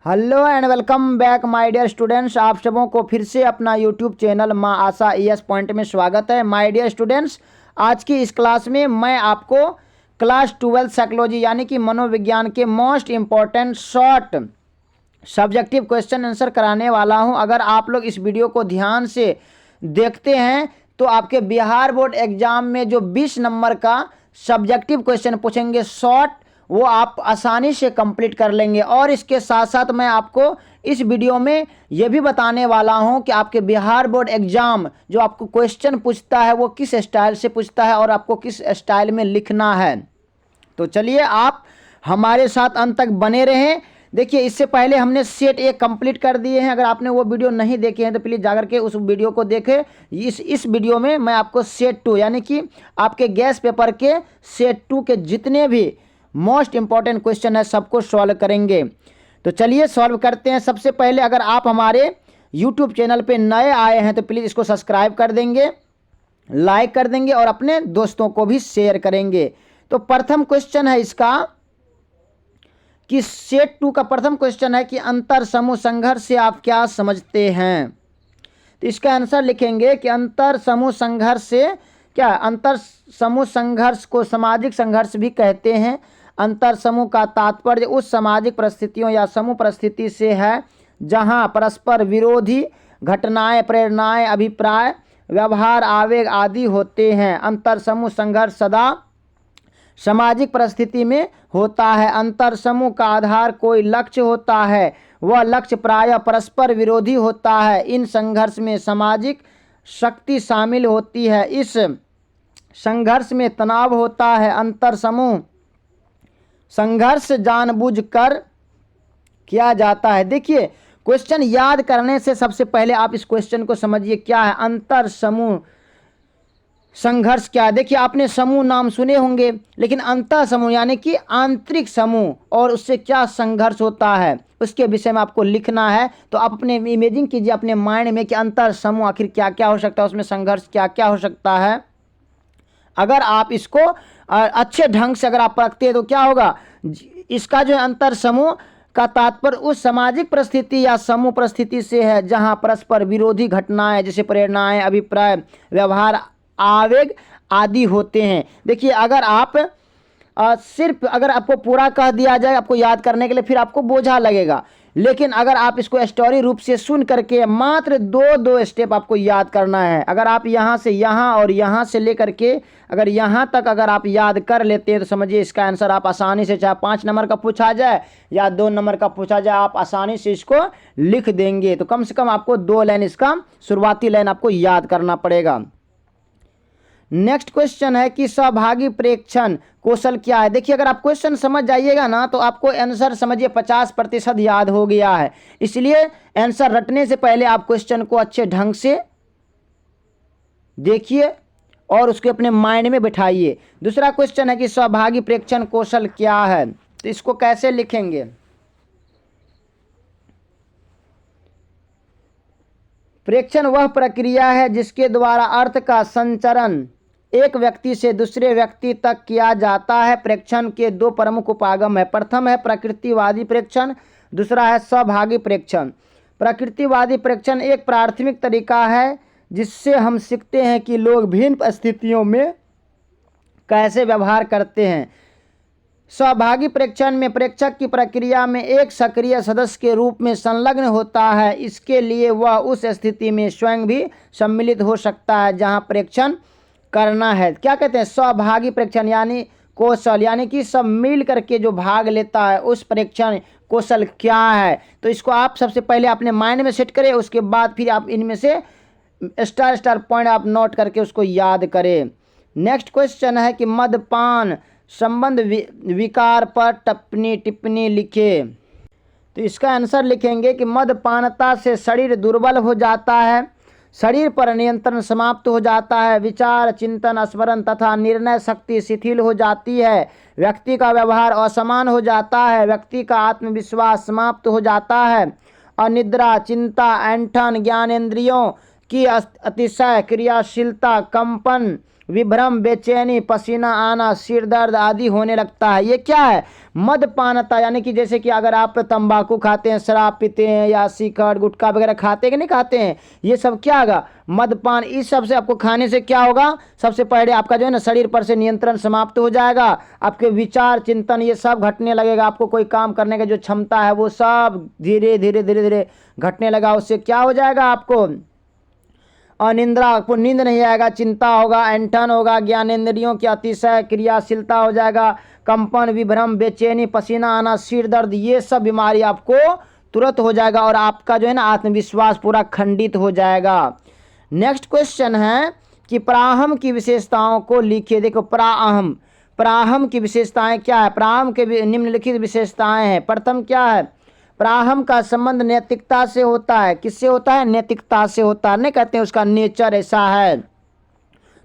Hello and welcome back my dear students. आप सबों को फिर से अपना यूट्यूब चैनल माँ आशा ES पॉइंट में स्वागत है। माय डियर स्टूडेंट्स, आज की इस क्लास में मैं आपको क्लास 12 साइकोलॉजी यानी कि मनोविज्ञान के most important short subjective question answer कराने वाला हूं। अगर आप लोग इस वीडियो को ध्यान से देखते हैं तो आपके बिहार बोर्ड एग्जाम में जो 20 नंबर का सब्जेक्टिव क्वेश्चन पूछेंगे शॉर्ट, वो आप आसानी से कंप्लीट कर लेंगे। और इसके साथ साथ मैं आपको इस वीडियो में ये भी बताने वाला हूं कि आपके बिहार बोर्ड एग्जाम जो आपको क्वेश्चन पूछता है वो किस स्टाइल से पूछता है और आपको किस स्टाइल में लिखना है। तो चलिए आप हमारे साथ अंत तक बने रहें। देखिए, इससे पहले हमने सेट 1 कंप्लीट कर दिए हैं। अगर आपने वो वीडियो नहीं देखे हैं तो प्लीज़ जाकर के उस वीडियो को देखें। इस वीडियो में मैं आपको सेट 2 यानी कि आपके गैस पेपर के सेट 2 के जितने भी मोस्ट इंपॉर्टेंट क्वेश्चन है सबको सॉल्व करेंगे। तो चलिए सॉल्व करते हैं। सबसे पहले अगर आप हमारे यूट्यूब चैनल पे नए आए हैं तो प्लीज़ इसको सब्सक्राइब कर देंगे, लाइक कर देंगे और अपने दोस्तों को भी शेयर करेंगे। तो प्रथम क्वेश्चन है इसका कि सेट 2 का प्रथम क्वेश्चन है कि अंतर समूह संघर्ष से आप क्या समझते हैं। तो इसका आंसर लिखेंगे कि अंतर समूह संघर्ष से क्या, अंतर समूह संघर्ष को सामाजिक संघर्ष भी कहते हैं। अंतर समूह का तात्पर्य उस सामाजिक परिस्थितियों या समूह परिस्थिति से है जहां परस्पर विरोधी घटनाएं, प्रेरणाएं, अभिप्राय, व्यवहार, आवेग आदि होते हैं। अंतर समूह संघर्ष सदा सामाजिक परिस्थिति में होता है। अंतर समूह का आधार कोई लक्ष्य होता है, वह लक्ष्य प्रायः परस्पर विरोधी होता है। इन संघर्ष में सामाजिक शक्ति शामिल होती है। इस संघर्ष में तनाव होता है। अंतर समूह संघर्ष जानबूझकर किया जाता है। देखिए, क्वेश्चन याद करने से सबसे पहले आप इस क्वेश्चन को समझिए क्या है अंतर समूह संघर्ष क्या है। देखिए, आपने समूह नाम सुने होंगे, लेकिन अंतर समूह यानी कि आंतरिक समूह और उससे क्या संघर्ष होता है उसके विषय में आपको लिखना है। तो आप अपने इमेजिंग कीजिए अपने माइंड में कि अंतर समूह आखिर क्या क्या हो सकता है, उसमें संघर्ष क्या क्या हो सकता है। अगर आप इसको अच्छे ढंग से अगर आप रखते हैं तो क्या होगा, इसका जो अंतर समूह का तात्पर्य उस सामाजिक परिस्थिति या समूह परिस्थिति से है जहां परस्पर विरोधी घटनाएं जैसे प्रेरणाएं, अभिप्राय, व्यवहार, आवेग आदि होते हैं। देखिए, अगर आप सिर्फ अगर आपको पूरा कह दिया जाए आपको याद करने के लिए फिर आपको बोझा लगेगा, लेकिन अगर आप इसको स्टोरी रूप से सुन करके मात्र दो स्टेप आपको याद करना है। अगर आप यहाँ से यहाँ और यहाँ से लेकर के अगर यहाँ तक अगर आप याद कर लेते हैं तो समझिए इसका आंसर आप आसानी से, चाहे 5 नंबर का पूछा जाए या 2 नंबर का पूछा जाए, आप आसानी से इसको लिख देंगे। तो कम से कम आपको 2 लाइन इसका शुरुआती लाइन आपको याद करना पड़ेगा। नेक्स्ट क्वेश्चन है कि सहभागी प्रेक्षण कौशल क्या है। देखिए, अगर आप क्वेश्चन समझ जाइएगा ना तो आपको आंसर समझिए 50% याद हो गया है। इसलिए आंसर रटने से पहले आप क्वेश्चन को अच्छे ढंग से देखिए और उसको अपने माइंड में बिठाइए। दूसरा क्वेश्चन है कि सहभागी प्रेक्षण कौशल क्या है। तो इसको कैसे लिखेंगे, प्रेक्षण वह प्रक्रिया है जिसके द्वारा अर्थ का संचरण एक व्यक्ति से दूसरे व्यक्ति तक किया जाता है। प्रेक्षण के 2 प्रमुख उपागम है। प्रथम है प्रकृतिवादी प्रेक्षण, दूसरा है सहभागी प्रेक्षण। प्रकृतिवादी प्रेक्षण एक प्राथमिक तरीका है जिससे हम सीखते हैं कि लोग भिन्न स्थितियों में कैसे व्यवहार करते हैं। सहभागी प्रेक्षण में प्रेक्षक की प्रक्रिया में एक सक्रिय सदस्य के रूप में संलग्न होता है। इसके लिए वह उस स्थिति में स्वयं भी सम्मिलित हो सकता है जहां प्रेक्षण करना है। क्या कहते हैं, सहभागी प्रेक्षण यानी कौशल, यानी कि सब मिल करके जो भाग लेता है उस प्रेक्षण कौशल क्या है। तो इसको आप सबसे पहले अपने माइंड में सेट करें, उसके बाद फिर आप इनमें से स्टार पॉइंट आप नोट करके उसको याद करें। नेक्स्ट क्वेश्चन है कि मद्यपान संबंध विकार पर टिप्पणी लिखे। तो इसका आंसर लिखेंगे कि मद्यपानता से शरीर दुर्बल हो जाता है, शरीर पर नियंत्रण समाप्त हो जाता है, विचार, चिंतन, स्मरण तथा निर्णय शक्ति शिथिल हो जाती है, व्यक्ति का व्यवहार असमान हो जाता है, व्यक्ति का आत्मविश्वास समाप्त हो जाता है, अनिद्रा, चिंता, ऐंठन, ज्ञानेंद्रियों की अतिशय क्रियाशीलता, कंपन, विभ्रम, बेचैनी, पसीना आना, सिर दर्द आदि होने लगता है। ये क्या है? मदपानता, यानी कि जैसे कि अगर आप तंबाकू खाते हैं, शराब पीते हैं या सिगरेट गुटखा वगैरह खाते हैं कि नहीं खाते हैं, ये सब क्या होगा? मदपान। इस सब से आपको खाने से क्या होगा? सबसे पहले आपका जो है ना शरीर पर से नियंत्रण समाप्त हो जाएगा, आपके विचार चिंतन ये सब घटने लगेगा, आपको कोई काम करने का जो क्षमता है वो सब धीरे धीरे धीरे धीरे घटने लगा। उससे क्या हो जाएगा? आपको अनिद्रा, आपको नींद नहीं आएगा, चिंता होगा, ऐंठन होगा, ज्ञानेंद्रियों की अतिशय क्रियाशीलता हो जाएगा, कंपन, विभ्रम, बेचैनी, पसीना आना, सिर दर्द, ये सब बीमारी आपको तुरंत हो जाएगा और आपका जो है ना आत्मविश्वास पूरा खंडित हो जाएगा। नेक्स्ट क्वेश्चन है कि प्राहम की विशेषताओं को लिखिए। देखो प्राहम, प्राहम की विशेषताएं क्या है? प्राहम के निम्नलिखित विशेषताएं हैं। प्रथम क्या है? प्राहम का संबंध नैतिकता से होता है। किससे होता है? नैतिकता से होता है। नहीं कहते हैं उसका नेचर ऐसा है।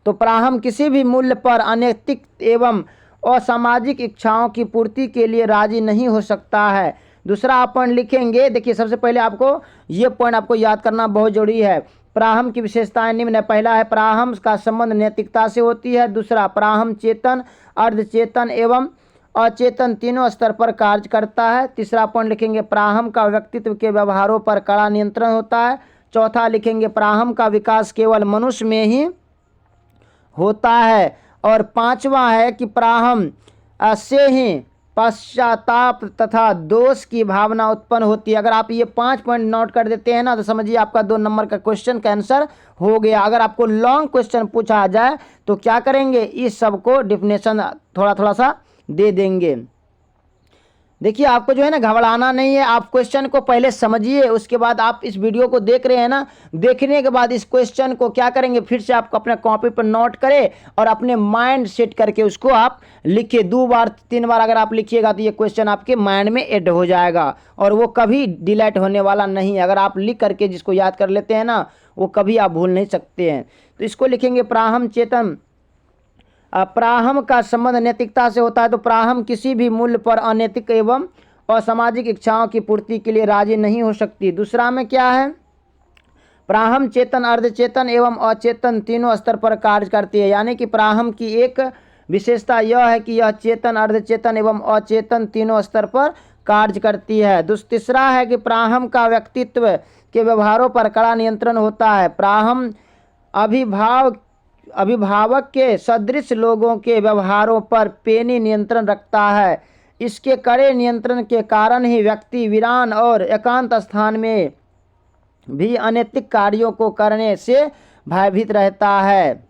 तो प्राहम किसी भी मूल्य पर अनैतिक एवं असामाजिक इच्छाओं की पूर्ति के लिए राजी नहीं हो सकता है। दूसरा अपन लिखेंगे, देखिए सबसे पहले आपको ये पॉइंट आपको याद करना बहुत जरूरी है। प्राहम की विशेषताएं निम्न है। पहला है प्राहम का संबंध नैतिकता से होती है। दूसरा, प्राहम चेतन, अर्धचेतन एवं अचेतन तीनों स्तर पर कार्य करता है। तीसरा पॉइंट लिखेंगे, प्राहम का व्यक्तित्व के व्यवहारों पर कड़ा नियंत्रण होता है। चौथा लिखेंगे, प्राहम का विकास केवल मनुष्य में ही होता है। और पांचवा है कि प्राहम से ही पश्चाताप तथा दोष की भावना उत्पन्न होती है। अगर आप ये 5 पॉइंट नोट कर देते हैं ना तो समझिए आपका 2 नंबर का क्वेश्चन का आंसर हो गया। अगर आपको लॉन्ग क्वेश्चन पूछा जाए तो क्या करेंगे? इस सब को डिफिनेशन थोड़ा थोड़ा सा दे देंगे। देखिए आपको जो है ना घबराना नहीं है, आप क्वेश्चन को पहले समझिए, उसके बाद आप इस वीडियो को देख रहे हैं ना, देखने के बाद इस क्वेश्चन को क्या करेंगे, फिर से आपको अपने कॉपी पर नोट करें और अपने माइंड सेट करके उसको आप लिखिए। 2 बार 3 बार अगर आप लिखिएगा तो ये क्वेश्चन आपके माइंड में ऐड हो जाएगा और वो कभी डिलीट होने वाला नहीं है। अगर आप लिख करके जिसको याद कर लेते हैं ना, वो कभी आप भूल नहीं सकते हैं। तो इसको लिखेंगे, प्राहम चेतन, प्राहम का संबंध नैतिकता से होता है। तो प्राहम किसी भी मूल्य पर अनैतिक एवं असामाजिक इच्छाओं की पूर्ति के लिए राजी नहीं हो सकती। दूसरा में क्या है? प्राहम चेतन, अर्धचेतन एवं अचेतन तीनों स्तर पर कार्य करती है। यानी कि प्राहम की एक विशेषता यह है कि यह चेतन, अर्धचेतन एवं अचेतन तीनों स्तर पर कार्य करती है। तीसरा है कि प्राहम का व्यक्तित्व के व्यवहारों पर कड़ा नियंत्रण होता है। प्राहम अभिभावक के सदृश लोगों के व्यवहारों पर पेनी नियंत्रण रखता है। इसके कड़े नियंत्रण के कारण ही व्यक्ति वीरान और एकांत स्थान में भी अनैतिक कार्यों को करने से भयभीत रहता है।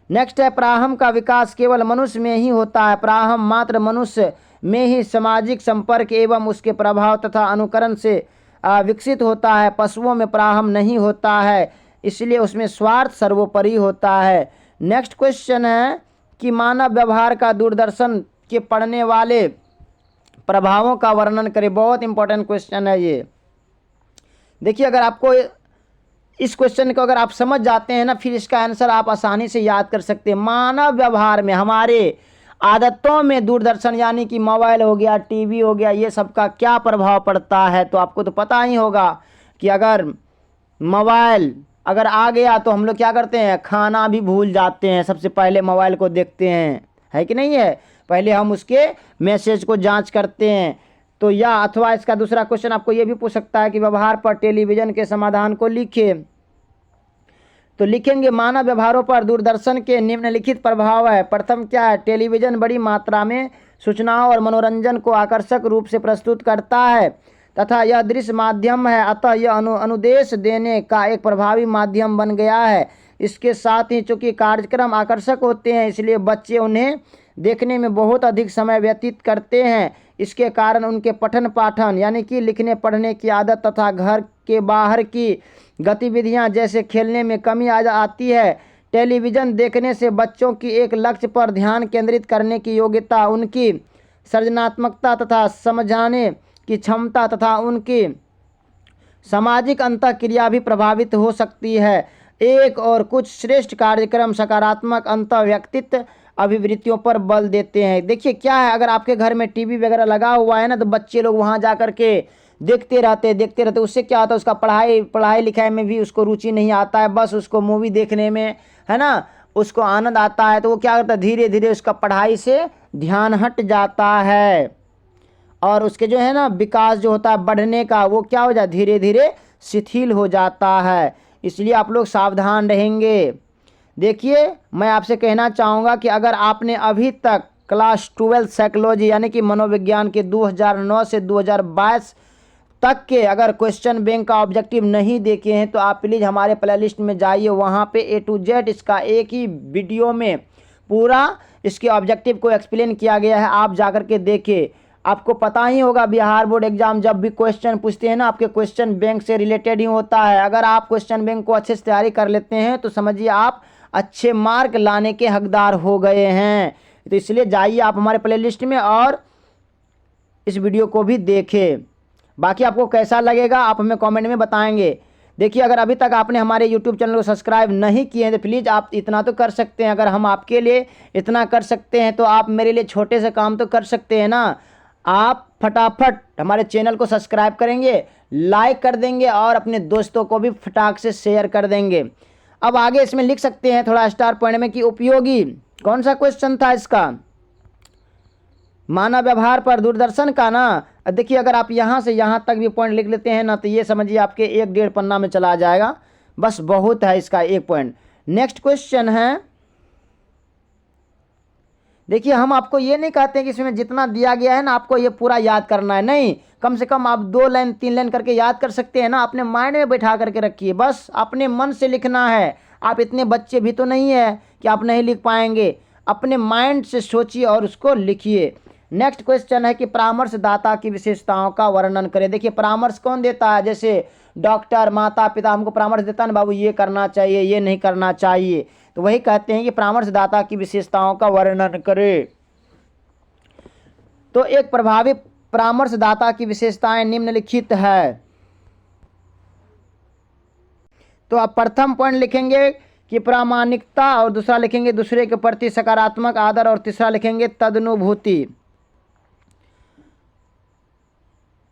नेक्स्ट है, प्राहम का विकास केवल मनुष्य में ही होता है। प्राहम मात्र मनुष्य में ही सामाजिक संपर्क एवं उसके प्रभाव तथा अनुकरण से विकसित होता है। पशुओं में प्राहम नहीं होता है, इसलिए उसमें स्वार्थ सर्वोपरि होता है। नेक्स्ट क्वेश्चन है कि मानव व्यवहार का दूरदर्शन के पड़ने वाले प्रभावों का वर्णन करें। बहुत इंपॉर्टेंट क्वेश्चन है ये। देखिए अगर आपको इस क्वेश्चन को अगर आप समझ जाते हैं ना, फिर इसका आंसर आप आसानी से याद कर सकते हैं। मानव व्यवहार में, हमारे आदतों में दूरदर्शन यानी कि मोबाइल हो गया, टीवी हो गया, ये सब का क्या प्रभाव पड़ता है? तो आपको तो पता ही होगा कि अगर मोबाइल अगर आ गया तो हम लोग क्या करते हैं? खाना भी भूल जाते हैं, सबसे पहले मोबाइल को देखते हैं, है कि नहीं है? पहले हम उसके मैसेज को जांच करते हैं। तो या अथवा इसका दूसरा क्वेश्चन आपको ये भी पूछ सकता है कि व्यवहार पर टेलीविज़न के समाधान को लिखिए। तो लिखेंगे, मानव व्यवहारों पर दूरदर्शन के निम्नलिखित प्रभाव है। प्रथम क्या है? टेलीविज़न बड़ी मात्रा में सूचनाओं और मनोरंजन को आकर्षक रूप से प्रस्तुत करता है तथा यह दृश्य माध्यम है, अतः यह अनुदेश देने का एक प्रभावी माध्यम बन गया है। इसके साथ ही चूँकि कार्यक्रम आकर्षक होते हैं, इसलिए बच्चे उन्हें देखने में बहुत अधिक समय व्यतीत करते हैं। इसके कारण उनके पठन पाठन यानी कि लिखने पढ़ने की आदत तथा घर के बाहर की गतिविधियां जैसे खेलने में कमी आती है। टेलीविज़न देखने से बच्चों की एक लक्ष्य पर ध्यान केंद्रित करने की योग्यता, उनकी सृजनात्मकता तथा समझाने की क्षमता तथा उनकी सामाजिक अंतःक्रिया भी प्रभावित हो सकती है। एक और कुछ श्रेष्ठ कार्यक्रम सकारात्मक अंतःव्यक्तित्व अभिवृत्तियों पर बल देते हैं। देखिए क्या है, अगर आपके घर में टीवी वगैरह लगा हुआ है ना, तो बच्चे लोग वहाँ जा कर के देखते रहते। उससे क्या होता है? उसका पढ़ाई लिखाई में भी उसको रुचि नहीं आता है, बस उसको मूवी देखने में, है ना, उसको आनंद आता है तो वो क्या करता है, धीरे धीरे उसका पढ़ाई से ध्यान हट जाता है और उसके जो है ना विकास जो होता है बढ़ने का, वो क्या हो जाता है, धीरे धीरे शिथिल हो जाता है। इसलिए आप लोग सावधान रहेंगे। देखिए, मैं आपसे कहना चाहूँगा कि अगर आपने अभी तक क्लास 12 साइकोलॉजी यानी कि मनोविज्ञान के 2009 से 2022 तक के अगर क्वेश्चन बैंक का ऑब्जेक्टिव नहीं देखे हैं तो आप प्लीज़ हमारे प्लेलिस्ट में जाइए, वहाँ पे A to Z इसका एक ही वीडियो में पूरा इसके ऑब्जेक्टिव को एक्सप्लेन किया गया है। आप जाकर के देखिए, आपको पता ही होगा बिहार बोर्ड एग्जाम जब भी क्वेश्चन पूछते हैं ना, आपके क्वेश्चन बैंक से रिलेटेड ही होता है। अगर आप क्वेश्चन बैंक को अच्छे से तैयारी कर लेते हैं तो समझिए आप अच्छे मार्क लाने के हकदार हो गए हैं। तो इसलिए जाइए आप हमारे प्लेलिस्ट में और इस वीडियो को भी देखें। बाकी आपको कैसा लगेगा आप हमें कमेंट में बताएंगे। देखिए, अगर अभी तक आपने हमारे YouTube चैनल को सब्सक्राइब नहीं किए हैं तो प्लीज़ आप इतना तो कर सकते हैं। अगर हम आपके लिए इतना कर सकते हैं तो आप मेरे लिए छोटे से काम तो कर सकते हैं ना। आप फटाफट हमारे चैनल को सब्सक्राइब करेंगे, लाइक कर देंगे और अपने दोस्तों को भी फटाक से शेयर कर देंगे। अब आगे इसमें लिख सकते हैं थोड़ा स्टार पॉइंट में कि उपयोगी कौन सा क्वेश्चन था इसका, मानव व्यवहार पर दूरदर्शन का ना। देखिए, अगर आप यहाँ से यहाँ तक भी पॉइंट लिख लेते हैं ना तो ये समझिए आपके 1-1.5 पन्ना में चला जाएगा, बस बहुत है इसका एक पॉइंट। नेक्स्ट क्वेश्चन है, देखिए हम आपको ये नहीं कहते हैं कि इसमें जितना दिया गया है ना आपको ये पूरा याद करना है, नहीं, कम से कम आप 2 लाइन 3 लाइन करके याद कर सकते हैं ना। अपने माइंड में बैठा करके रखिए, बस अपने मन से लिखना है। आप इतने बच्चे भी तो नहीं है कि आप नहीं लिख पाएंगे, अपने माइंड से सोचिए और उसको लिखिए। नेक्स्ट क्वेश्चन है कि परामर्शदाता की विशेषताओं का वर्णन करें। देखिए, परामर्श कौन देता है, जैसे डॉक्टर, माता पिता हमको परामर्श देता है ना, बाबू ये करना चाहिए, ये नहीं करना चाहिए, तो वही कहते हैं कि परामर्शदाता की विशेषताओं का वर्णन करें। तो एक प्रभावी परामर्शदाता की विशेषताएं निम्नलिखित है। तो आप प्रथम पॉइंट लिखेंगे कि प्रामाणिकता, और दूसरा लिखेंगे दूसरे के प्रति सकारात्मक आदर, और तीसरा लिखेंगे तदनुभूति।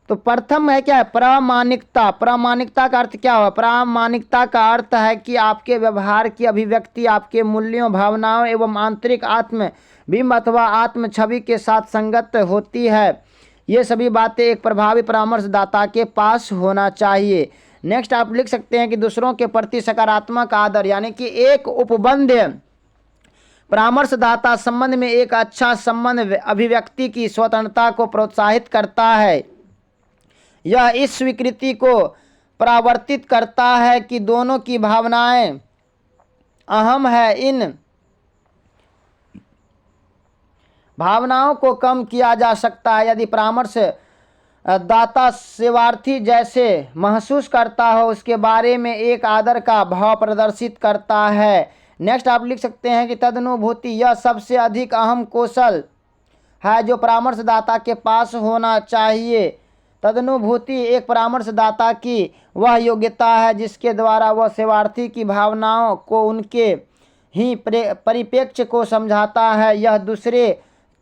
तो प्रथम है क्या है, प्रामाणिकता। प्रामाणिकता का अर्थ क्या हुआ, प्रामाणिकता का अर्थ है कि आपके व्यवहार की अभिव्यक्ति आपके मूल्यों, भावनाओं एवं आंतरिक आत्म बिंब अथवा आत्म छवि के साथ संगत होती है। ये सभी बातें एक प्रभावी परामर्शदाता के पास होना चाहिए। नेक्स्ट आप लिख सकते हैं कि दूसरों के प्रति सकारात्मक आदर, यानी कि एक उपबंध परामर्शदाता संबंध में एक अच्छा संबंध अभिव्यक्ति की स्वतंत्रता को प्रोत्साहित करता है। यह इस स्वीकृति को परावर्तित करता है कि दोनों की भावनाएं अहम है। इन भावनाओं को कम किया जा सकता है यदि परामर्श दाता सेवार्थी जैसे महसूस करता हो उसके बारे में एक आदर का भाव प्रदर्शित करता है। नेक्स्ट आप लिख सकते हैं कि तदनुभूति, यह सबसे अधिक अहम कौशल है जो परामर्शदाता के पास होना चाहिए। तदनुभूति एक परामर्शदाता की वह योग्यता है जिसके द्वारा वह सेवार्थी की भावनाओं को उनके ही परिप्रेक्ष्य को समझाता है। यह दूसरे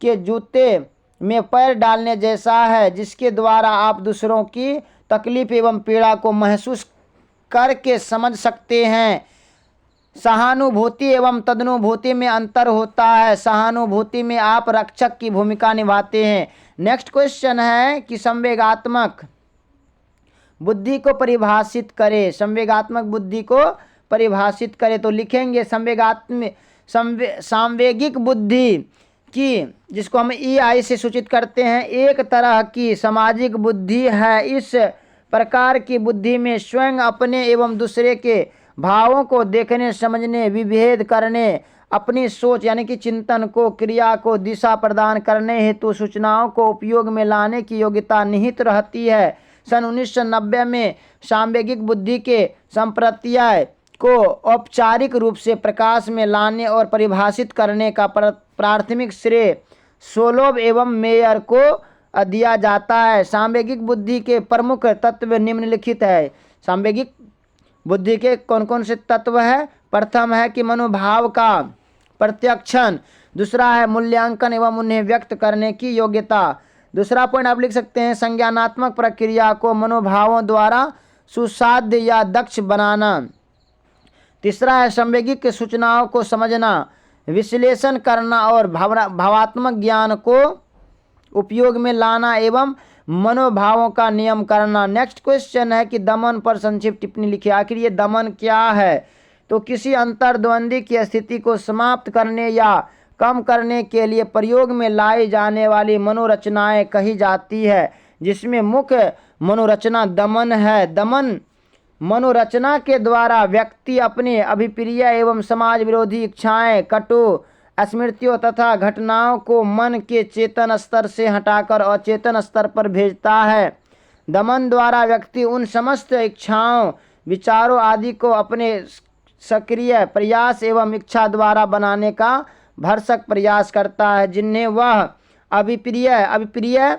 के जूते में पैर डालने जैसा है जिसके द्वारा आप दूसरों की तकलीफ एवं पीड़ा को महसूस करके समझ सकते हैं। सहानुभूति एवं तदनुभूति में अंतर होता है। सहानुभूति में आप रक्षक की भूमिका निभाते हैं। नेक्स्ट क्वेश्चन है कि संवेगात्मक बुद्धि को परिभाषित करें। संवेगात्मक बुद्धि को परिभाषित करें तो लिखेंगे सांवेगिक बुद्धि की, जिसको हम EI से सूचित करते हैं, एक तरह की सामाजिक बुद्धि है। इस प्रकार की बुद्धि में स्वयं अपने एवं दूसरे के भावों को देखने, समझने, विभेद करने, अपनी सोच यानी कि चिंतन को, क्रिया को दिशा प्रदान करने हेतु सूचनाओं को उपयोग में लाने की योग्यता निहित रहती है। सन 1990 में सांवेगिक बुद्धि के संप्रत्यय को औपचारिक रूप से प्रकाश में लाने और परिभाषित करने का प्राथमिक श्रेय सोलोव एवं मेयर को दिया जाता है। सांवेगिक बुद्धि के प्रमुख तत्व निम्नलिखित है। सांवेगिक बुद्धि के कौन कौन से तत्व है? प्रथम है कि मनोभाव का प्रत्यक्षण, दूसरा है मूल्यांकन एवं उन्हें व्यक्त करने की योग्यता। दूसरा पॉइंट आप लिख सकते हैं संज्ञानात्मक प्रक्रिया को मनोभावों द्वारा सुसाध्य या दक्ष बनाना। तीसरा है संवेगिक सूचनाओं को समझना, विश्लेषण करना और भावात्मक ज्ञान को उपयोग में लाना एवं मनोभावों का नियम करना। नेक्स्ट क्वेश्चन है कि दमन पर संक्षिप्त टिप्पणी लिखिए। आखिर ये दमन क्या है? तो किसी अंतर्द्वंदी की स्थिति को समाप्त करने या कम करने के लिए प्रयोग में लाई जाने वाली मनोरचनाएं कही जाती है, जिसमें मुख्य मनोरचना दमन है। दमन मनोरचना के द्वारा व्यक्ति अपने अभिप्रिय एवं समाज विरोधी इच्छाएं, कटु स्मृतियों तथा घटनाओं को मन के चेतन स्तर से हटाकर अचेतन स्तर पर भेजता है। दमन द्वारा व्यक्ति उन समस्त इच्छाओं, विचारों आदि को अपने सक्रिय प्रयास एवं इच्छा द्वारा बनाने का भरसक प्रयास करता है, जिन्हें वह अभिप्रिय,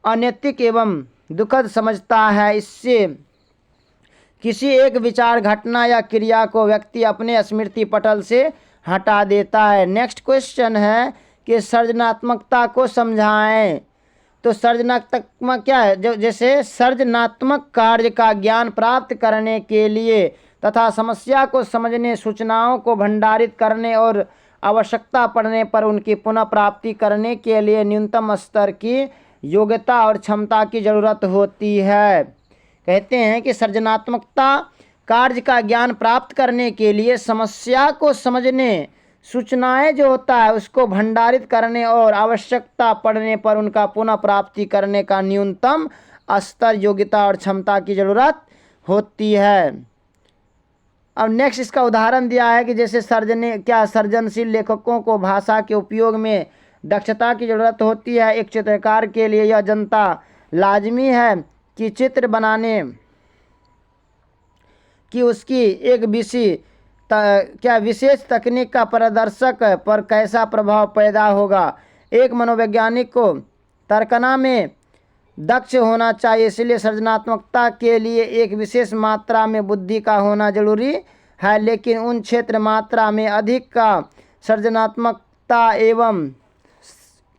अनैतिक एवं दुखद समझता है। इससे किसी एक विचार, घटना या क्रिया को व्यक्ति अपने स्मृति पटल से हटा देता है। नेक्स्ट क्वेश्चन है कि सृजनात्मकता को समझाएं। तो सृजनात्मक क्या है? जैसे सृजनात्मक कार्य का ज्ञान प्राप्त करने के लिए तथा समस्या को समझने, सूचनाओं को भंडारित करने और आवश्यकता पड़ने पर उनकी पुनः प्राप्ति करने के लिए न्यूनतम स्तर की योग्यता और क्षमता की जरूरत होती है। कहते हैं कि सृजनात्मकता कार्य का ज्ञान प्राप्त करने के लिए समस्या को समझने, सूचनाएं जो होता है उसको भंडारित करने और आवश्यकता पड़ने पर उनका पुनः प्राप्ति करने का न्यूनतम स्तर, योग्यता और क्षमता की जरूरत होती है। अब नेक्स्ट इसका उदाहरण दिया है कि जैसे सृजनशील लेखकों को भाषा के उपयोग में दक्षता की जरूरत होती है। एक चित्रकार के लिए यह जनता लाजमी है कि चित्र बनाने कि उसकी एक विशेष तकनीक का प्रदर्शक पर कैसा प्रभाव पैदा होगा। एक मनोवैज्ञानिक को तर्कना में दक्ष होना चाहिए, इसलिए सृजनात्मकता के लिए एक विशेष मात्रा में बुद्धि का होना जरूरी है, लेकिन उन क्षेत्र मात्रा में अधिक का सृजनात्मकता एवं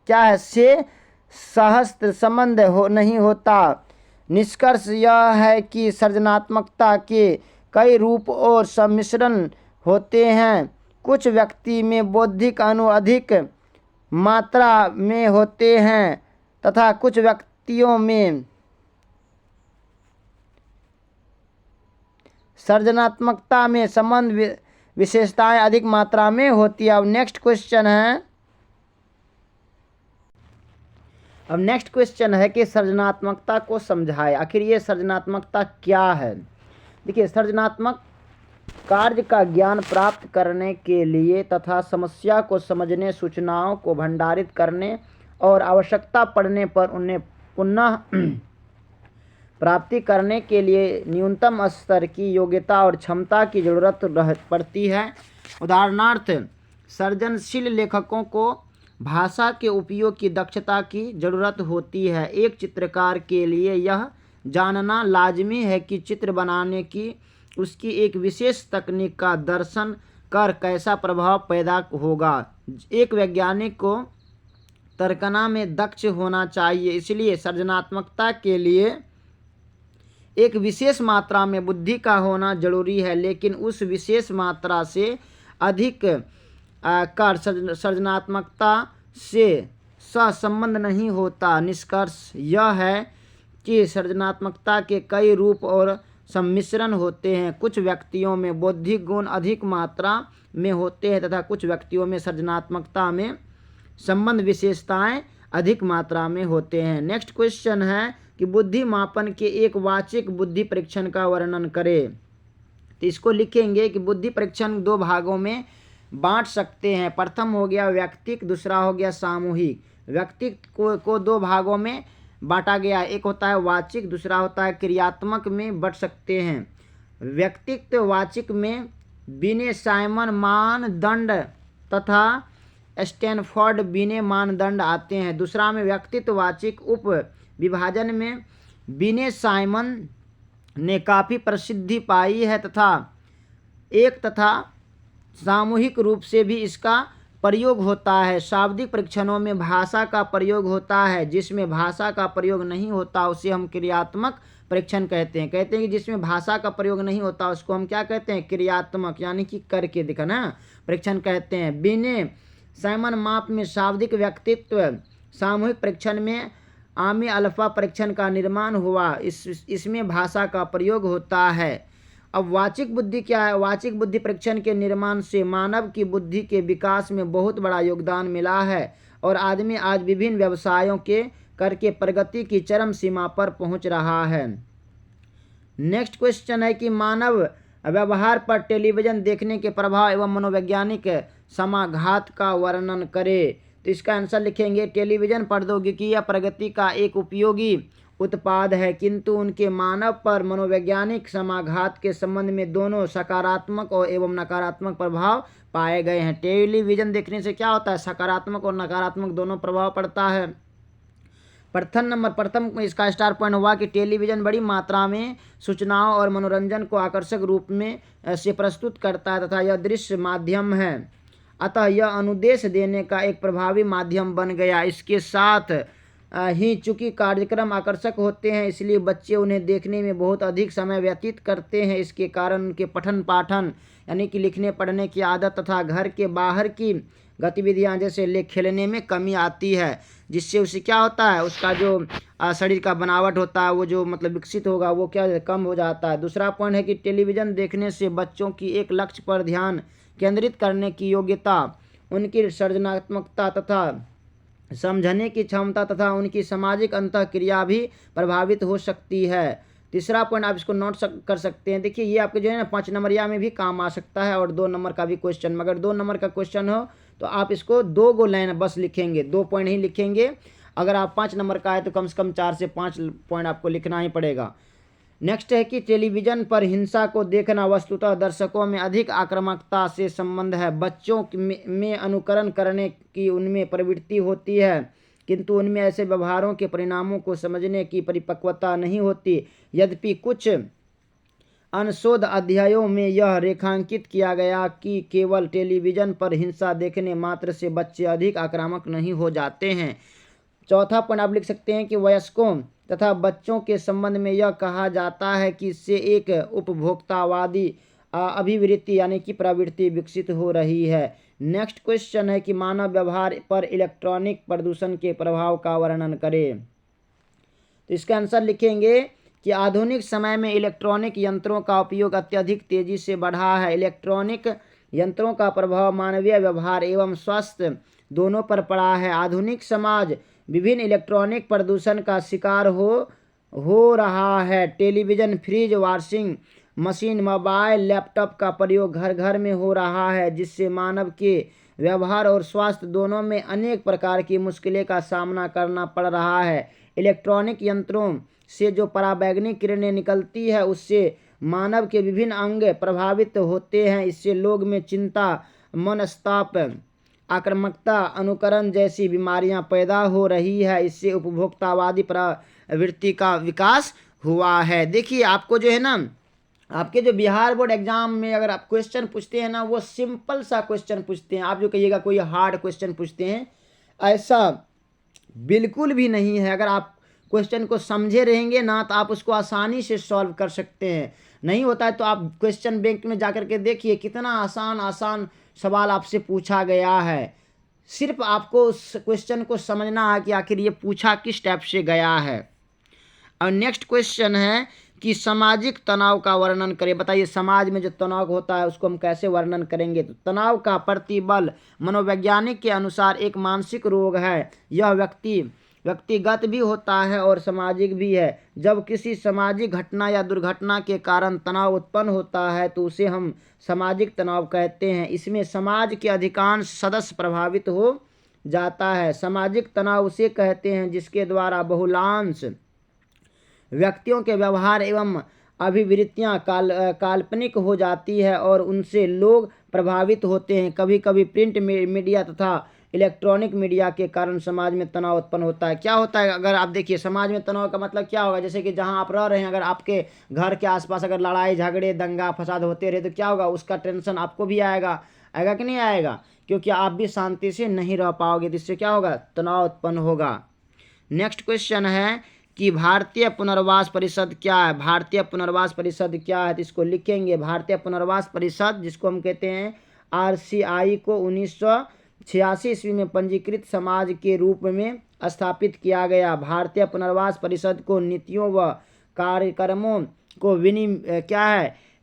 से सहस्त्र संबंध नहीं होता। निष्कर्ष यह है कि सृजनात्मकता के कई रूप और सम्मिश्रण होते हैं। कुछ व्यक्ति में बौद्धिक अणु अधिक मात्रा में होते हैं तथा कुछ व्यक्तियों में सृजनात्मकता में संबंध विशेषताएं अधिक मात्रा में होती है। अब नेक्स्ट क्वेश्चन है कि सृजनात्मकता को समझाए। आखिर ये सृजनात्मकता क्या है? देखिए, सृजनात्मक कार्य का ज्ञान प्राप्त करने के लिए तथा समस्या को समझने, सूचनाओं को भंडारित करने और आवश्यकता पड़ने पर उन्हें पुनः प्राप्ति करने के लिए न्यूनतम स्तर की योग्यता और क्षमता की जरूरत पड़ती है। उदाहरणार्थ, सृजनशील लेखकों को भाषा के उपयोग की दक्षता की जरूरत होती है। एक चित्रकार के लिए यह जानना लाजमी है कि चित्र बनाने की उसकी एक विशेष तकनीक का दर्शन कर कैसा प्रभाव पैदा होगा। एक वैज्ञानिक को तर्कना में दक्ष होना चाहिए, इसलिए सृजनात्मकता के लिए एक विशेष मात्रा में बुद्धि का होना जरूरी है, लेकिन उस विशेष मात्रा से अधिक का सृजनात्मकता से सहसंबंध नहीं होता। निष्कर्ष यह है कि सृजनात्मकता के कई रूप और सम्मिश्रण होते हैं। कुछ व्यक्तियों में बौद्धिक गुण अधिक मात्रा में होते हैं तथा कुछ व्यक्तियों में सृजनात्मकता में संबंध विशेषताएं अधिक मात्रा में होते हैं। नेक्स्ट क्वेश्चन है कि बुद्धि मापन के एक वाचिक बुद्धि परीक्षण का वर्णन करें। तो इसको लिखेंगे कि बुद्धि परीक्षण दो भागों में बांट सकते हैं। प्रथम हो गया व्यक्तिक, दूसरा हो गया सामूहिक। व्यक्तिक को दो भागों में बांटा गया, एक होता है वाचिक, दूसरा होता है क्रियात्मक में बट सकते हैं। व्यक्तित्व वाचिक में बिने साइमन मानदंड तथा स्टैनफोर्ड बिने मानदंड आते हैं। दूसरा में व्यक्तित्व वाचिक उप विभाजन में बिने साइमन ने काफ़ी प्रसिद्धि पाई है तथा सामूहिक रूप से भी इसका प्रयोग होता है। शाब्दिक परीक्षणों में भाषा का प्रयोग होता है, जिसमें भाषा का प्रयोग नहीं होता उसे हम क्रियात्मक परीक्षण कहते हैं। कहते हैं कि जिसमें भाषा का प्रयोग नहीं होता उसको हम क्या कहते हैं, क्रियात्मक, यानी कि करके दिखाना परीक्षण कहते हैं। बिने साइमन माप में शाब्दिक व्यक्तित्व सामूहिक परीक्षण में आमी अल्फा परीक्षण का निर्माण हुआ। इसमें भाषा का प्रयोग होता है। अब वाचिक बुद्धि क्या है? वाचिक बुद्धि परीक्षण के निर्माण से मानव की बुद्धि के विकास में बहुत बड़ा योगदान मिला है और आदमी आज विभिन्न व्यवसायों के करके प्रगति की चरम सीमा पर पहुंच रहा है। नेक्स्ट क्वेश्चन है कि मानव व्यवहार पर टेलीविजन देखने के प्रभाव एवं मनोवैज्ञानिक समाघात का वर्णन करें। तो इसका आंसर लिखेंगे, टेलीविजन प्रौद्योगिकी या प्रगति का एक उपयोगी उत्पाद है, किंतु उनके मानव पर मनोवैज्ञानिक समाघात के संबंध में दोनों सकारात्मक और एवं नकारात्मक प्रभाव पाए गए हैं। टेलीविजन देखने से क्या होता है, सकारात्मक और नकारात्मक दोनों प्रभाव पड़ता है। प्रथम इसका स्टार पॉइंट हुआ कि टेलीविजन बड़ी मात्रा में सूचनाओं और मनोरंजन को आकर्षक रूप में से प्रस्तुत करता है तथा यह दृश्य माध्यम है, अतः यह अनुदेश देने का एक प्रभावी माध्यम बन गया। इसके साथ ही चूंकि कार्यक्रम आकर्षक होते हैं इसलिए बच्चे उन्हें देखने में बहुत अधिक समय व्यतीत करते हैं। इसके कारण उनके पठन पाठन यानी कि लिखने पढ़ने की आदत तथा घर के बाहर की गतिविधियां जैसे खेलने में कमी आती है, जिससे उसे क्या होता है, उसका जो शरीर का बनावट होता है वो जो मतलब विकसित होगा वो क्या कम हो जाता है। दूसरा पॉइंट है कि टेलीविज़न देखने से बच्चों की एक लक्ष्य पर ध्यान केंद्रित करने की योग्यता, उनकी सृजनात्मकता तथा समझने की क्षमता तथा उनकी सामाजिक अंतःक्रिया भी प्रभावित हो सकती है। तीसरा पॉइंट आप इसको नोट कर सकते हैं। देखिए ये आपके जो है ना 5 नंबरिया में भी काम आ सकता है और 2 नंबर का भी क्वेश्चन, मगर 2 नंबर का क्वेश्चन हो तो आप इसको 2 गो लाइन बस लिखेंगे, 2 पॉइंट ही लिखेंगे। अगर आप 5 नंबर का है तो कम से कम 4 से 5 पॉइंट आपको लिखना ही पड़ेगा। नेक्स्ट है कि टेलीविज़न पर हिंसा को देखना वस्तुतः दर्शकों में अधिक आक्रामकता से संबंध है। बच्चों में अनुकरण करने की उनमें प्रवृत्ति होती है, किंतु उनमें ऐसे व्यवहारों के परिणामों को समझने की परिपक्वता नहीं होती। यद्यपि कुछ अनुशोध अध्यायों में यह रेखांकित किया गया कि केवल टेलीविज़न पर हिंसा देखने मात्र से बच्चे अधिक आक्रामक नहीं हो जाते हैं। चौथा पॉइंट आप लिख सकते हैं कि वयस्कों तथा बच्चों के संबंध में यह कहा जाता है कि इससे एक उपभोक्तावादी अभिवृत्ति यानी कि प्रवृत्ति विकसित हो रही है। नेक्स्ट क्वेश्चन है कि मानव व्यवहार पर इलेक्ट्रॉनिक प्रदूषण के प्रभाव का वर्णन करें। तो इसका आंसर लिखेंगे कि आधुनिक समय में इलेक्ट्रॉनिक यंत्रों का उपयोग अत्यधिक तेजी से बढ़ा है। इलेक्ट्रॉनिक यंत्रों का प्रभाव मानवीय व्यवहार एवं स्वास्थ्य दोनों पर पड़ा है। आधुनिक समाज विभिन्न इलेक्ट्रॉनिक प्रदूषण का शिकार हो रहा है। Television, fridge, washing machine, mobile, laptop का प्रयोग घर घर में हो रहा है, जिससे मानव के व्यवहार और स्वास्थ्य दोनों में अनेक प्रकार की मुश्किलें का सामना करना पड़ रहा है। इलेक्ट्रॉनिक यंत्रों से जो पराबैंगनी किरणें निकलती है उससे मानव के विभिन्न अंग प्रभावित होते हैं। इससे लोग में चिंता, मनस्ताप, आक्रामकता, अनुकरण जैसी बीमारियां पैदा हो रही है। इससे उपभोक्तावादी प्रवृत्ति का विकास हुआ है। देखिए आपको जो है ना, आपके जो बिहार बोर्ड एग्जाम में अगर आप क्वेश्चन पूछते हैं ना वो सिंपल सा क्वेश्चन पूछते हैं। आप जो कहिएगा कोई हार्ड क्वेश्चन पूछते हैं, ऐसा बिल्कुल भी नहीं है। अगर आप क्वेश्चन को समझे रहेंगे ना तो आप उसको आसानी से सॉल्व कर सकते हैं। नहीं होता है तो आप क्वेश्चन बैंक में जाकर के देखिए कितना आसान आसान सवाल आपसे पूछा गया है। सिर्फ आपको उस क्वेश्चन को समझना है कि आखिर ये पूछा किस टाइप से गया है। और नेक्स्ट क्वेश्चन है कि सामाजिक तनाव का वर्णन करें। बताइए समाज में जो तनाव होता है उसको हम कैसे वर्णन करेंगे। तो तनाव का प्रतिबल मनोवैज्ञानिक के अनुसार एक मानसिक रोग है। यह व्यक्तिगत भी होता है और सामाजिक भी है। जब किसी सामाजिक घटना या दुर्घटना के कारण तनाव उत्पन्न होता है तो उसे हम सामाजिक तनाव कहते हैं। इसमें समाज के अधिकांश सदस्य प्रभावित हो जाता है। सामाजिक तनाव उसे कहते हैं जिसके द्वारा बहुलांश व्यक्तियों के व्यवहार एवं अभिवृत्तियां काल्पनिक हो जाती है और उनसे लोग प्रभावित होते हैं। कभी कभी प्रिंट मीडिया तथा इलेक्ट्रॉनिक मीडिया के कारण समाज में तनाव उत्पन्न होता है। क्या होता है, अगर आप देखिए समाज में तनाव का मतलब क्या होगा, जैसे कि जहां आप रह रहे हैं अगर आपके घर के आसपास अगर लड़ाई झगड़े दंगा फसाद होते रहे तो क्या होगा, उसका टेंशन आपको भी आएगा। आएगा कि नहीं आएगा, क्योंकि आप भी शांति से नहीं रह पाओगे, तो इससे क्या होगा, तनाव उत्पन्न होगा। नेक्स्ट क्वेश्चन है कि भारतीय पुनर्वास परिषद क्या है। भारतीय पुनर्वास परिषद क्या है, तो इसको लिखेंगे। भारतीय पुनर्वास परिषद, जिसको हम कहते हैं RCI, को 1986 ईस्वी में पंजीकृत समाज के रूप में स्थापित किया गया। भारतीय पुनर्वास परिषद को नीतियों व कार्यक्रमों को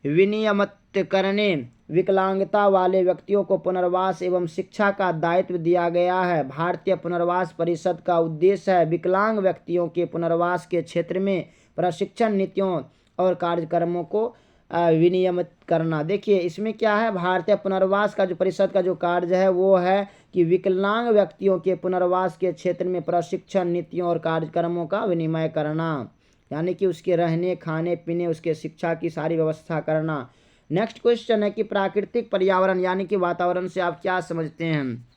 विनियमित करने, विकलांगता वाले व्यक्तियों को पुनर्वास एवं शिक्षा का दायित्व दिया गया है। भारतीय पुनर्वास परिषद का उद्देश्य है विकलांग व्यक्तियों के पुनर्वास के क्षेत्र में प्रशिक्षण नीतियों और कार्यक्रमों को विनियमित करना। देखिए इसमें क्या है, भारतीय पुनर्वास का जो परिषद का जो कार्य है वो है कि विकलांग व्यक्तियों के पुनर्वास के क्षेत्र में प्रशिक्षण नीतियों और कार्यक्रमों का विनिमय करना, यानी कि उसके रहने, खाने पीने, उसके शिक्षा की सारी व्यवस्था करना। नेक्स्ट क्वेश्चन है कि प्राकृतिक पर्यावरण यानी कि वातावरण से आप क्या समझते हैं।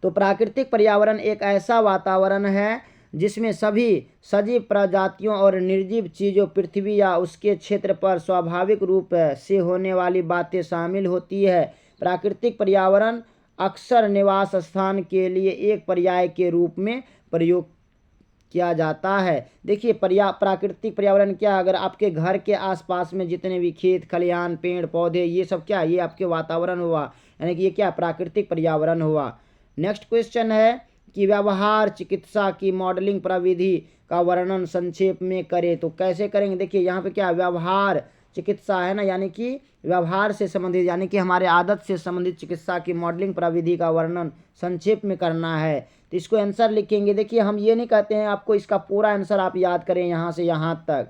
तो प्राकृतिक पर्यावरण एक ऐसा वातावरण है जिसमें सभी सजीव प्रजातियों और निर्जीव चीज़ों, पृथ्वी या उसके क्षेत्र पर स्वाभाविक रूप से होने वाली बातें शामिल होती है। प्राकृतिक पर्यावरण अक्सर निवास स्थान के लिए एक पर्याय के रूप में प्रयोग किया जाता है। देखिए प्राकृतिक पर्यावरण क्या, अगर आपके घर के आसपास में जितने भी खेत खलिहान, पेड़ पौधे, ये सब क्या, ये आपके वातावरण हुआ, यानी कि ये क्या, प्राकृतिक पर्यावरण हुआ। नेक्स्ट क्वेश्चन है कि व्यवहार चिकित्सा की मॉडलिंग प्रविधि का वर्णन संक्षेप में करें। तो कैसे करेंगे, देखिए यहाँ पे क्या, व्यवहार चिकित्सा है ना, यानी कि व्यवहार से संबंधित, यानी कि हमारे आदत से संबंधित चिकित्सा की मॉडलिंग प्रविधि का वर्णन संक्षेप में करना है। तो इसको आंसर लिखेंगे। देखिए हम ये नहीं कहते हैं आपको इसका पूरा आंसर आप याद करें यहाँ से यहाँ तक,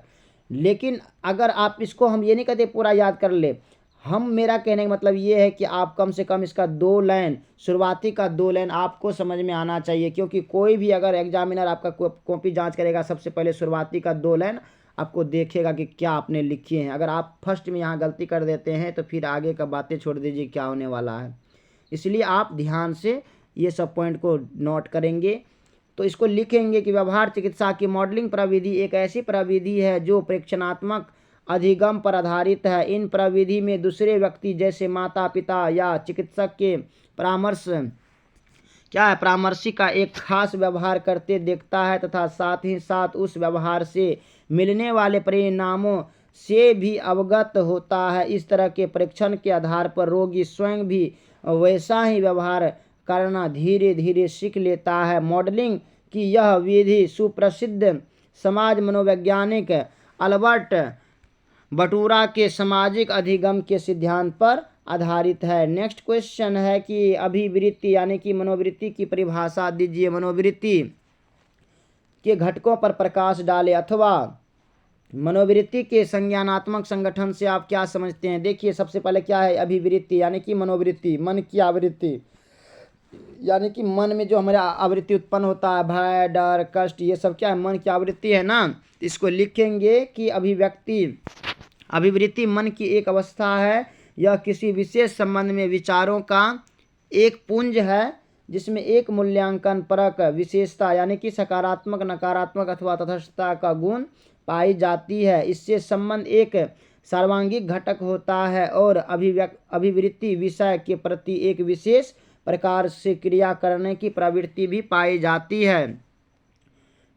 लेकिन अगर आप इसको, हम ये नहीं कहते पूरा याद कर ले, हम, मेरा कहने का मतलब ये है कि आप कम से कम इसका 2 लाइन, शुरुआती का 2 लाइन आपको समझ में आना चाहिए, क्योंकि कोई भी अगर एग्जामिनर आपका कॉपी जांच करेगा, सबसे पहले शुरुआती का 2 लाइन आपको देखेगा कि क्या आपने लिखी है। अगर आप फर्स्ट में यहाँ गलती कर देते हैं तो फिर आगे का बातें छोड़ दीजिए, क्या होने वाला है। इसलिए आप ध्यान से ये सब पॉइंट को नोट करेंगे। तो इसको लिखेंगे कि व्यवहार चिकित्सा की मॉडलिंग प्रविधि एक ऐसी प्रविधि है जो प्रेक्षणात्मक अधिगम पर आधारित है। इन प्रविधि में दूसरे व्यक्ति जैसे माता पिता या चिकित्सक के परामर्श क्या है, परामर्शी का एक खास व्यवहार करते देखता है तथा साथ ही साथ उस व्यवहार से मिलने वाले परिणामों से भी अवगत होता है। इस तरह के परीक्षण के आधार पर रोगी स्वयं भी वैसा ही व्यवहार करना धीरे धीरे सीख लेता है। मॉडलिंग की यह विधि सुप्रसिद्ध समाज मनोवैज्ञानिक अल्बर्ट बटूरा के सामाजिक अधिगम के सिद्धांत पर आधारित है। नेक्स्ट क्वेश्चन है कि अभिवृत्ति यानी कि मनोवृत्ति की परिभाषा दीजिए। मनोवृत्ति के घटकों पर प्रकाश डाले, अथवा मनोवृत्ति के संज्ञानात्मक संगठन से आप क्या समझते हैं। देखिए सबसे पहले क्या है, अभिवृत्ति यानी कि मनोवृत्ति, मन की आवृत्ति, यानी कि मन में जो हमारा आवृत्ति उत्पन्न होता है, भय, डर, कष्ट, ये सब क्या है, मन की आवृत्ति है ना। इसको लिखेंगे कि अभिवृत्ति मन की एक अवस्था है। यह किसी विशेष संबंध में विचारों का एक पुंज है जिसमें एक मूल्यांकन परक विशेषता यानी कि सकारात्मक, नकारात्मक अथवा तटस्थता का गुण पाई जाती है। इससे संबंध एक सर्वांगीण घटक होता है और अभिवृत्ति विषय के प्रति एक विशेष प्रकार से क्रिया करने की प्रवृत्ति भी पाई जाती है।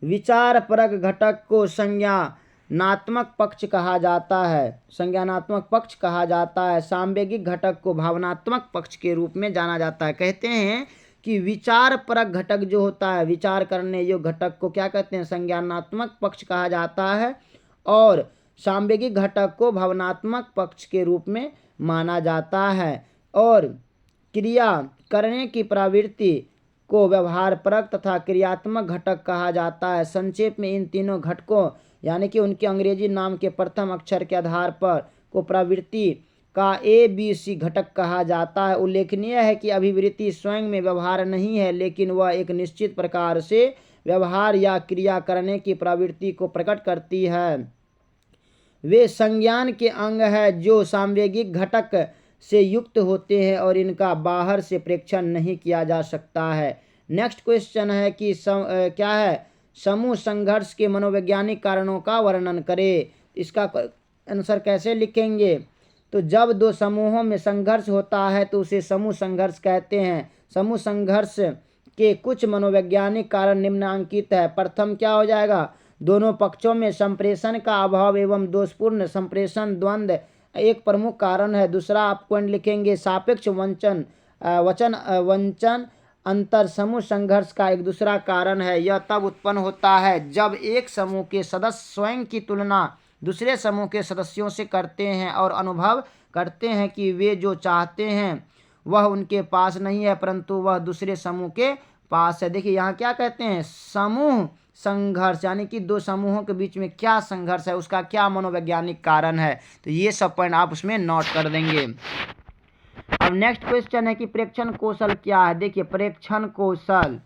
विचार परक घटक को संज्ञानात्मक पक्ष कहा जाता है, संज्ञानात्मक पक्ष कहा जाता है। सांवेगिक घटक को भावनात्मक पक्ष के रूप में जाना जाता है। कहते हैं कि विचार परक घटक जो होता है, विचार करने योग्य घटक को क्या कहते हैं, संज्ञानात्मक पक्ष कहा जाता है, और सांवेगिक घटक को भावनात्मक पक्ष के रूप में माना जाता है। और क्रिया करने की प्रवृत्ति को व्यवहार परक तथा क्रियात्मक घटक कहा जाता है। संक्षेप में इन तीनों घटकों यानी कि उनके अंग्रेजी नाम के प्रथम अक्षर के आधार पर को प्रवृत्ति का ABC घटक कहा जाता है। उल्लेखनीय है कि अभिवृत्ति स्वयं में व्यवहार नहीं है, लेकिन वह एक निश्चित प्रकार से व्यवहार या क्रिया करने की प्रवृत्ति को प्रकट करती है। वे संज्ञान के अंग है जो सांवेगिक घटक से युक्त होते हैं और इनका बाहर से प्रेक्षण नहीं किया जा सकता है। नेक्स्ट क्वेश्चन है कि क्या है, समूह संघर्ष के मनोवैज्ञानिक कारणों का वर्णन करें। इसका आंसर कैसे लिखेंगे। तो जब दो समूहों में संघर्ष होता है तो उसे समूह संघर्ष कहते हैं। समूह संघर्ष के कुछ मनोवैज्ञानिक कारण निम्नांकित है। प्रथम क्या हो जाएगा, दोनों पक्षों में संप्रेषण का अभाव एवं दोषपूर्ण संप्रेषण द्वंद्व एक प्रमुख कारण है। दूसरा आप पॉइंट लिखेंगे, सापेक्ष वंचन अंतर समूह संघर्ष का एक दूसरा कारण है। यह तब उत्पन्न होता है जब एक समूह के सदस्य स्वयं की तुलना दूसरे समूह के सदस्यों से करते हैं और अनुभव करते हैं कि वे जो चाहते हैं वह उनके पास नहीं है परंतु वह दूसरे समूह के पास है। देखिए यहाँ क्या कहते हैं, समूह संघर्ष, यानी कि दो समूहों के बीच में क्या संघर्ष है, उसका क्या मनोवैज्ञानिक कारण है। तो ये सब पॉइंट आप उसमें नोट कर देंगे। अब नेक्स्ट क्वेश्चन है कि प्रेक्षण कौशल क्या है। देखिए प्रेक्षण कौशल,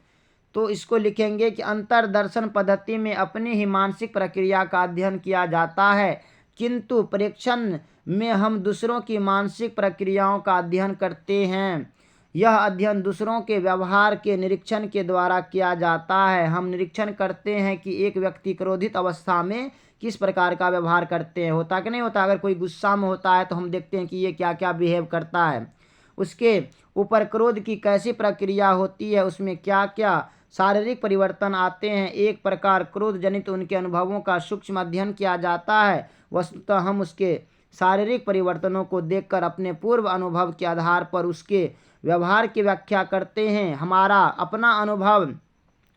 तो इसको लिखेंगे कि अंतर्दर्शन पद्धति में अपनी ही मानसिक प्रक्रिया का अध्ययन किया जाता है, किंतु प्रेक्षण में हम दूसरों की मानसिक प्रक्रियाओं का अध्ययन करते हैं। यह अध्ययन दूसरों के व्यवहार के निरीक्षण के द्वारा किया जाता है। हम निरीक्षण करते हैं कि एक व्यक्ति क्रोधित अवस्था में किस प्रकार का व्यवहार करते हैं। होता कि नहीं होता, अगर कोई गुस्सा में होता है तो हम देखते हैं कि ये क्या क्या बिहेव करता है, उसके ऊपर क्रोध की कैसी प्रक्रिया होती है, उसमें क्या क्या शारीरिक परिवर्तन आते हैं। एक प्रकार क्रोध जनित उनके अनुभवों का सूक्ष्म अध्ययन किया जाता है। वस्तुतः हम उसके शारीरिक परिवर्तनों को देखकर अपने पूर्व अनुभव के आधार पर उसके व्यवहार की व्याख्या करते हैं। हमारा अपना अनुभव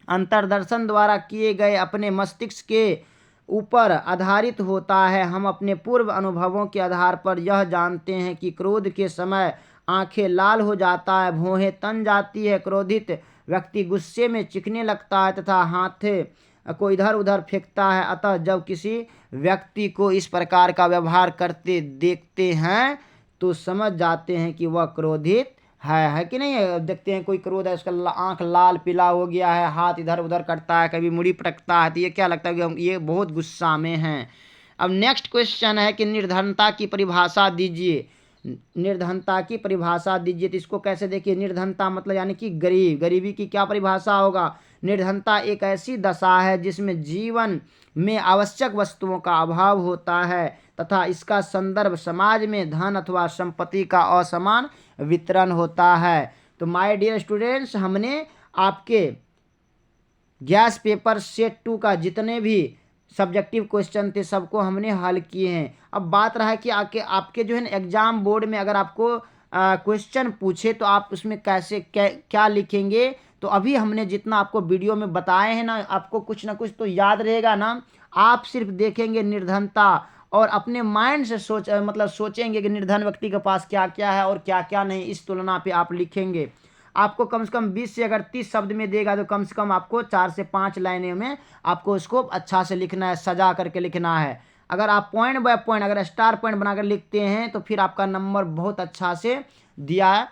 अंतर्दर्शन द्वारा किए गए अपने मस्तिष्क के ऊपर आधारित होता है। हम अपने पूर्व अनुभवों के आधार पर यह जानते हैं कि क्रोध के समय आंखें लाल हो जाता है, भौहें तन जाती है, क्रोधित व्यक्ति गुस्से में चीखने लगता है तथा हाथ को इधर उधर फेंकता है। अतः जब किसी व्यक्ति को इस प्रकार का व्यवहार करते देखते हैं तो समझ जाते हैं कि वह क्रोधित है कि नहीं है। देखते हैं कोई क्रोध है, उसका आंख लाल पीला हो गया है, हाथ इधर उधर करता है, कभी मुड़ी पटकता है, तो ये क्या लगता है कि हम ये बहुत गुस्सा में हैं। अब नेक्स्ट क्वेश्चन है कि निर्धनता की परिभाषा दीजिए। निर्धनता की परिभाषा दीजिए, तो इसको कैसे देखिए, निर्धनता मतलब यानी कि गरीबी की क्या परिभाषा होगा। निर्धनता एक ऐसी दशा है जिसमें जीवन में आवश्यक वस्तुओं का अभाव होता है तथा इसका संदर्भ समाज में धन अथवा संपत्ति का असमान वितरण होता है। तो माय डियर स्टूडेंट्स, हमने आपके गैस पेपर सेट 2 का जितने भी सब्जेक्टिव क्वेश्चन थे सबको हमने हल किए हैं। अब बात रहा है कि आपके जो है ना एग्जाम बोर्ड में अगर आपको क्वेश्चन पूछे तो आप उसमें कैसे क्या लिखेंगे। तो अभी हमने जितना आपको वीडियो में बताए हैं ना, आपको कुछ ना कुछ तो याद रहेगा ना। आप सिर्फ देखेंगे निर्धनता और अपने माइंड से सोचेंगे कि निर्धन व्यक्ति के पास क्या क्या है और क्या क्या नहीं, इस तुलना पे आप लिखेंगे। आपको कम से कम 20 से अगर 30 शब्द में देगा तो कम से कम आपको 4 से 5 लाइनें में आपको उसको अच्छा से लिखना है, सजा करके लिखना है। अगर आप पॉइंट बाय पॉइंट अगर स्टार पॉइंट बनाकर लिखते हैं तो फिर आपका नंबर बहुत अच्छा से दिया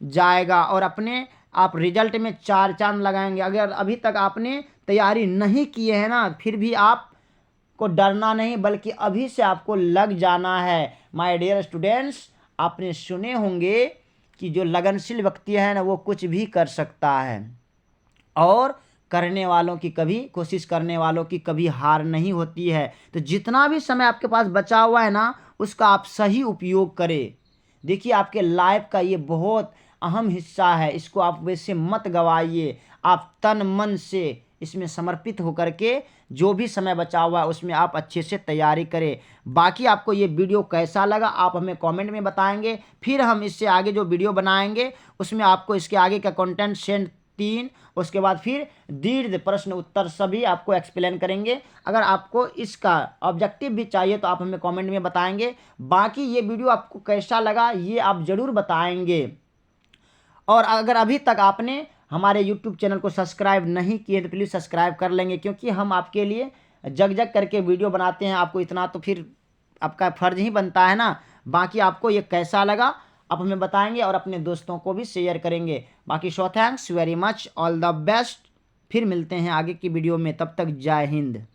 जाएगा और अपने आप रिजल्ट में 4 चांद लगाएंगे। अगर अभी तक आपने तैयारी नहीं किए हैं ना, फिर भी आपको डरना नहीं बल्कि अभी से आपको लग जाना है। माय डियर स्टूडेंट्स, आपने सुने होंगे कि जो लगनशील व्यक्ति है ना वो कुछ भी कर सकता है और कोशिश करने वालों की कभी हार नहीं होती है। तो जितना भी समय आपके पास बचा हुआ है ना उसका आप सही उपयोग करें। देखिए आपके लाइफ का ये बहुत अहम हिस्सा है, इसको आप वैसे मत गवाइए। आप तन मन से इसमें समर्पित होकर के जो भी समय बचा हुआ है उसमें आप अच्छे से तैयारी करें। बाकी आपको ये वीडियो कैसा लगा आप हमें कमेंट में बताएंगे, फिर हम इससे आगे जो वीडियो बनाएंगे उसमें आपको इसके आगे का कंटेंट सेंड 3 उसके बाद फिर दीर्घ प्रश्न उत्तर सभी आपको एक्सप्लेन करेंगे। अगर आपको इसका ऑब्जेक्टिव भी चाहिए तो आप हमें कमेंट में बताएंगे। बाकी ये वीडियो आपको कैसा लगा ये आप ज़रूर बताएंगे। और अगर अभी तक आपने हमारे YouTube चैनल को सब्सक्राइब नहीं किए तो प्लीज़ सब्सक्राइब कर लेंगे, क्योंकि हम आपके लिए जग करके वीडियो बनाते हैं। आपको इतना तो फिर आपका फ़र्ज ही बनता है ना। बाकी आपको ये कैसा लगा आप हमें बताएंगे और अपने दोस्तों को भी शेयर करेंगे। बाकी thanks very much, all the best. फिर मिलते हैं आगे की वीडियो में, तब तक जय हिंद।